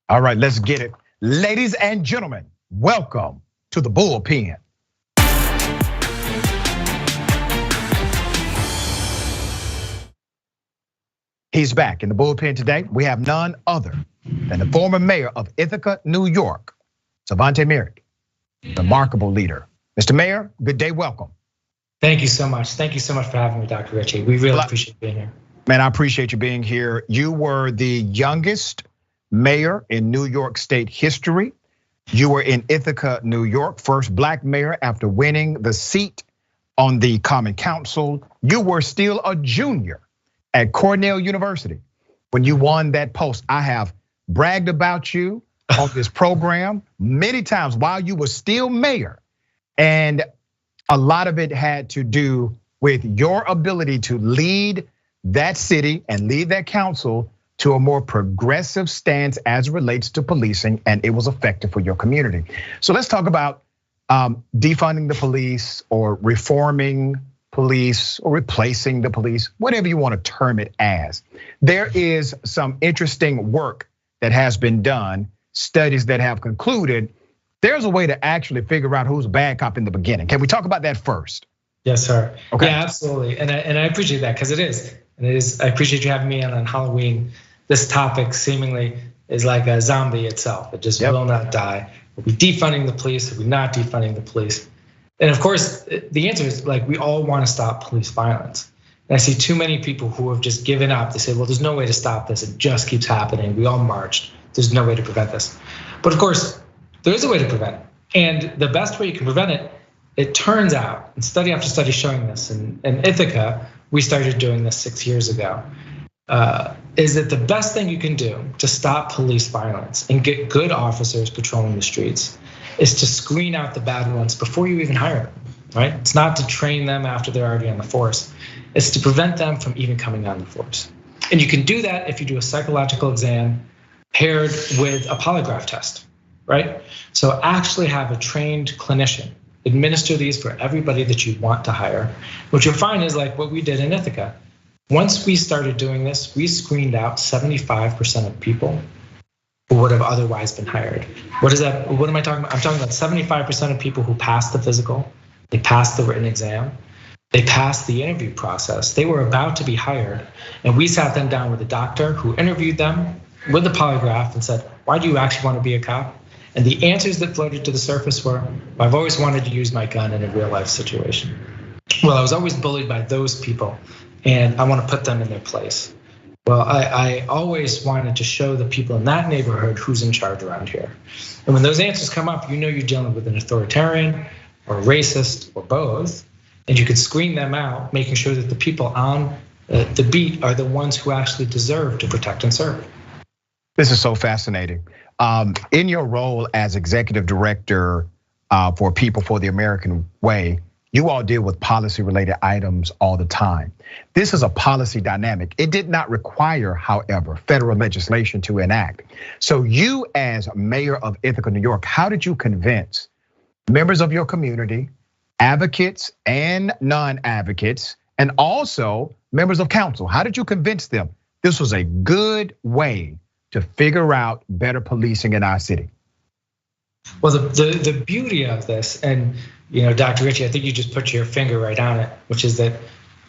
All right, let's get it. Ladies and gentlemen, welcome to the Bullpen. He's back in the Bullpen today. We have none other than the former mayor of Ithaca, New York, Svante Myrick, remarkable leader. Mr. Mayor, good day, welcome. Thank you so much. Thank you so much for having me, Dr. Richey. We really appreciate being here. Man, I appreciate you being here. You were the youngest mayor in New York State history. You were in Ithaca, New York, first black mayor after winning the seat on the Common Council. You were still a junior at Cornell University when you won that post. I have bragged about you on this program many times while you were still mayor. And a lot of it had to do with your ability to lead that city and lead that council to a more progressive stance as it relates to policing, and it was effective for your community. So let's talk about defunding the police or reforming police or replacing the police, whatever you want to term it as. There is some interesting work that has been done, studies that have concluded there's a way to actually figure out who's a bad cop in the beginning. Can we talk about that first? Yes, sir. Okay. Yeah, absolutely. And I appreciate that because it is. And it is, I appreciate you having me on Halloween. This topic seemingly is like a zombie itself. It just will not die. Are we defunding the police? Are we not defunding the police? And of course, the answer is like we all want to stop police violence. And I see too many people who have just given up. They say, well, there's no way to stop this. It just keeps happening. We all marched. There's no way to prevent this. But of course, there is a way to prevent it. And the best way you can prevent it, it turns out, and study after study showing this, in Ithaca, we started doing this 6 years ago, is that the best thing you can do to stop police violence and get good officers patrolling the streets is to screen out the bad ones before you even hire them, right? It's not to train them after they're already on the force. It's to prevent them from even coming on the force. And you can do that if you do a psychological exam paired with a polygraph test, right? So actually have a trained clinician administer these for everybody that you want to hire. What you'll find is like what we did in Ithaca. Once we started doing this, we screened out 75% of people who would have otherwise been hired. What is that? What am I talking about? I'm talking about 75% of people who passed the physical, they passed the written exam, they passed the interview process. They were about to be hired, and we sat them down with a doctor who interviewed them with the polygraph and said, why do you actually want to be a cop? And the answers that floated to the surface were, I've always wanted to use my gun in a real life situation. Well, I was always bullied by those people, and I want to put them in their place. Well, I always wanted to show the people in that neighborhood who's in charge around here. And when those answers come up, you know you're dealing with an authoritarian or a racist or both, and you could screen them out, making sure that the people on the beat are the ones who actually deserve to protect and serve. This is so fascinating. In your role as executive director for People for the American Way, you all deal with policy related items all the time. This is a policy dynamic. It did not require, however, federal legislation to enact. So you as mayor of Ithaca, New York, how did you convince members of your community, advocates and non-advocates, and also members of council? How did you convince them this was a good way to figure out better policing in our city? Well, the beauty of this, and Dr. Richey, I think you just put your finger right on it, which is that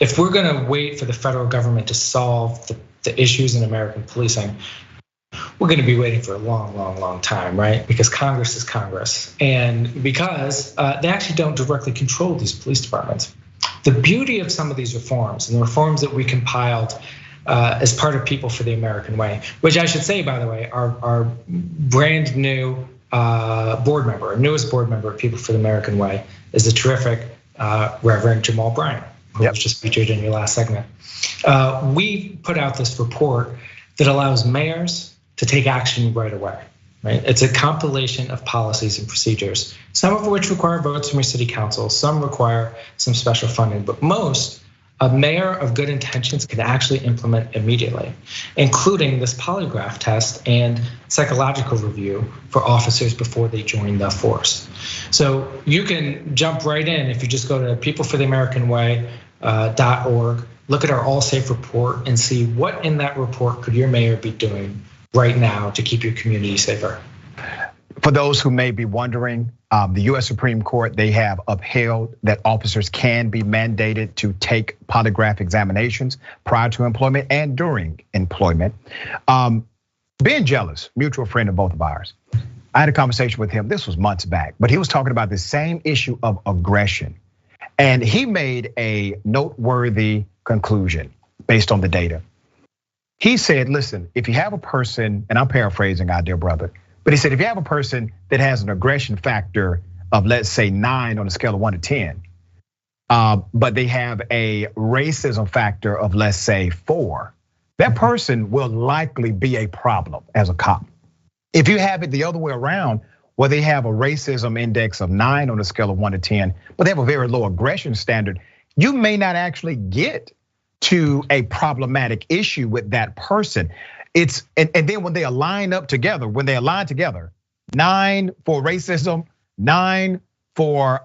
if we're going to wait for the federal government to solve the issues in American policing, we're going to be waiting for a long time, right? Because Congress is Congress, and because they actually don't directly control these police departments. The beauty of some of these reforms and the reforms that we compiled as part of People for the American Way, which I should say, by the way, our brand new board member, our newest board member of People for the American Way is the terrific Reverend Jamal Bryant, who was just featured in your last segment. We put out this report that allows mayors to take action right away, right? It's a compilation of policies and procedures, some of which require votes from your city council, some require some special funding, but most a mayor of good intentions can actually implement immediately, including this polygraph test and psychological review for officers before they join the force. So you can jump right in if you just go to peoplefortheamericanway.org, look at our All Safe report and see what in that report could your mayor be doing right now to keep your community safer? For those who may be wondering, the US Supreme Court, they have upheld that officers can be mandated to take polygraph examinations prior to employment and during employment. Ben Jealous, mutual friend of both of ours, I had a conversation with him, this was months back, but he was talking about the same issue of aggression. And he made a noteworthy conclusion based on the data. He said, listen, if you have a person, and I'm paraphrasing our dear brother, but he said, if you have a person that has an aggression factor of, let's say, 9 on a scale of 1 to 10, but they have a racism factor of, let's say, 4, that person will likely be a problem as a cop. If you have it the other way around, where they have a racism index of 9 on a scale of 1 to 10, but they have a very low aggression standard, you may not actually get to a problematic issue with that person. And then when they align together, 9 for racism, 9 for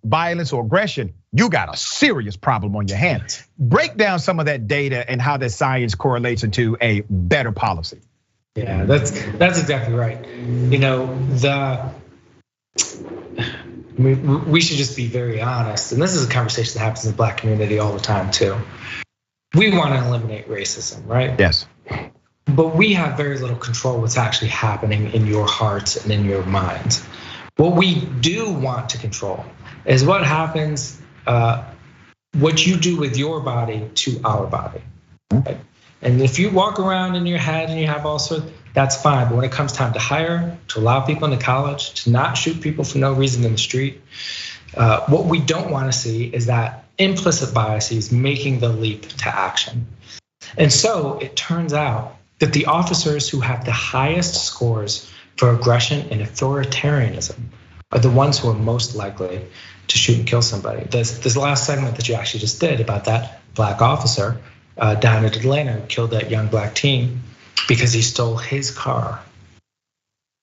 violence or aggression, you got a serious problem on your hands. Break down some of that data and how that science correlates into a better policy. Yeah, that's exactly right. You know, we should just be very honest, and this is a conversation that happens in the Black community all the time too. We want to eliminate racism, right? Yes. But we have very little control what's actually happening in your hearts and in your minds. What we do want to control is what happens, what you do with your body to our body. Right? And if you walk around in your head and you have all sorts, that's fine. But when it comes time to hire, to allow people into college, to not shoot people for no reason in the street, what we don't want to see is that implicit biases making the leap to action. And so it turns out that the officers who have the highest scores for aggression and authoritarianism are the ones who are most likely to shoot and kill somebody. This last segment that you actually just did about that Black officer down in Atlanta who killed that young Black teen because he stole his car.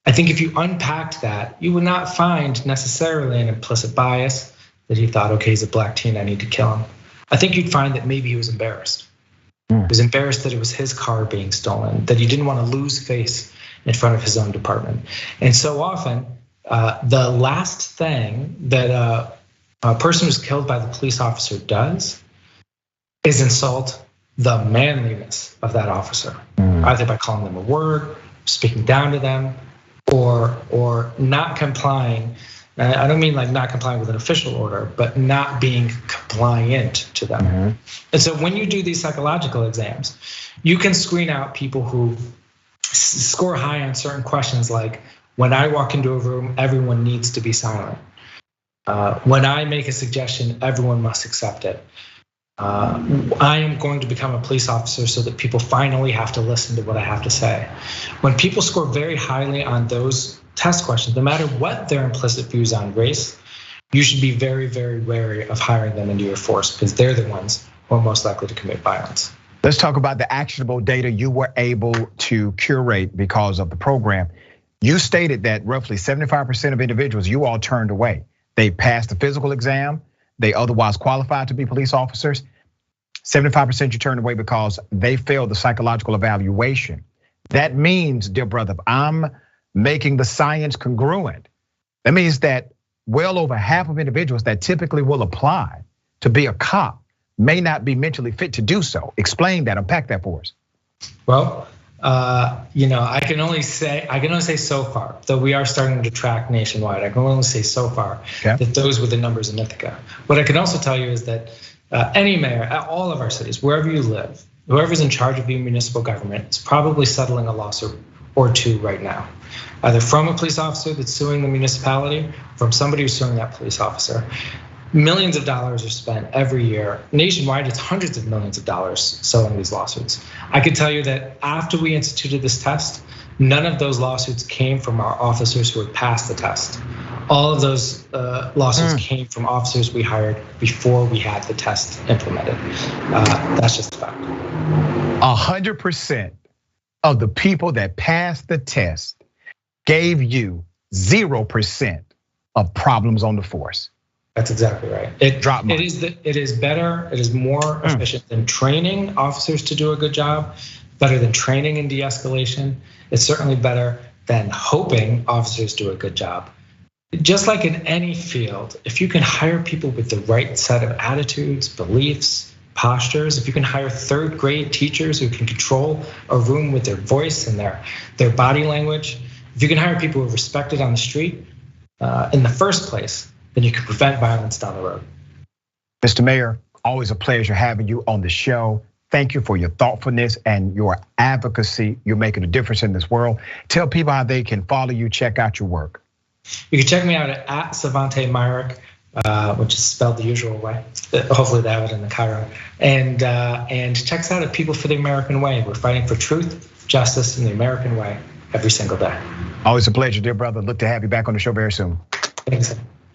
I think if you unpacked that, you would not find necessarily an implicit bias that he thought, okay, he's a Black teen, I need to kill him. I think you'd find that maybe he was embarrassed. He was embarrassed that it was his car being stolen, that he didn't want to lose face in front of his own department. And so often, the last thing that a person who's killed by the police officer does is insult the manliness of that officer, either by calling them a word, speaking down to them, or not complying. I don't mean like not complying with an official order, but not being compliant to them. And so when you do these psychological exams, you can screen out people who score high on certain questions like, when I walk into a room, everyone needs to be silent. When I make a suggestion, everyone must accept it. I am going to become a police officer so that people finally have to listen to what I have to say. When people score very highly on those test questions, no matter what their implicit views on race, you should be very, very wary of hiring them into your force because they're the ones who are most likely to commit violence. Let's talk about the actionable data you were able to curate because of the program. You stated that roughly 75% of individuals you all turned away. They passed the physical exam, they otherwise qualified to be police officers. 75% you turned away because they failed the psychological evaluation. That means, dear brother, I'm making the science congruent. That means that well over half of individuals that typically will apply to be a cop may not be mentally fit to do so. Explain that, unpack that for us. Well, I can only say so far, though we are starting to track nationwide. I can only say so far that those were the numbers in Ithaca. What I can also tell you is that any mayor at all of our cities, wherever you live, whoever's in charge of your municipal government is probably settling a lawsuit or two right now, either from a police officer that's suing the municipality, from somebody who's suing that police officer. Millions of dollars are spent every year. Nationwide, it's hundreds of millions of dollars settling these lawsuits. I could tell you that after we instituted this test, none of those lawsuits came from our officers who had passed the test. All of those lawsuits came from officers we hired before we had the test implemented. That's just a fact. 100% of the people that passed the test gave you 0% of problems on the force. That's exactly right. It is better. It is more efficient than training officers to do a good job. better than training in de-escalation. It's certainly better than hoping officers do a good job. Just like in any field, if you can hire people with the right set of attitudes, beliefs, postures, if you can hire third grade teachers who can control a room with their voice and their body language, if you can hire people who are respected on the street in the first place, then you can prevent violence down the road. Mr. Mayor, always a pleasure having you on the show. Thank you for your thoughtfulness and your advocacy. You're making a difference in this world. Tell people how they can follow you, check out your work. You can check me out at Svante Myrick, which is spelled the usual way. Hopefully they have it in the Cairo. And check us out at People for the American Way. We're fighting for truth, justice, and the American way every single day. Always a pleasure, dear brother. Look to have you back on the show very soon. Thanks.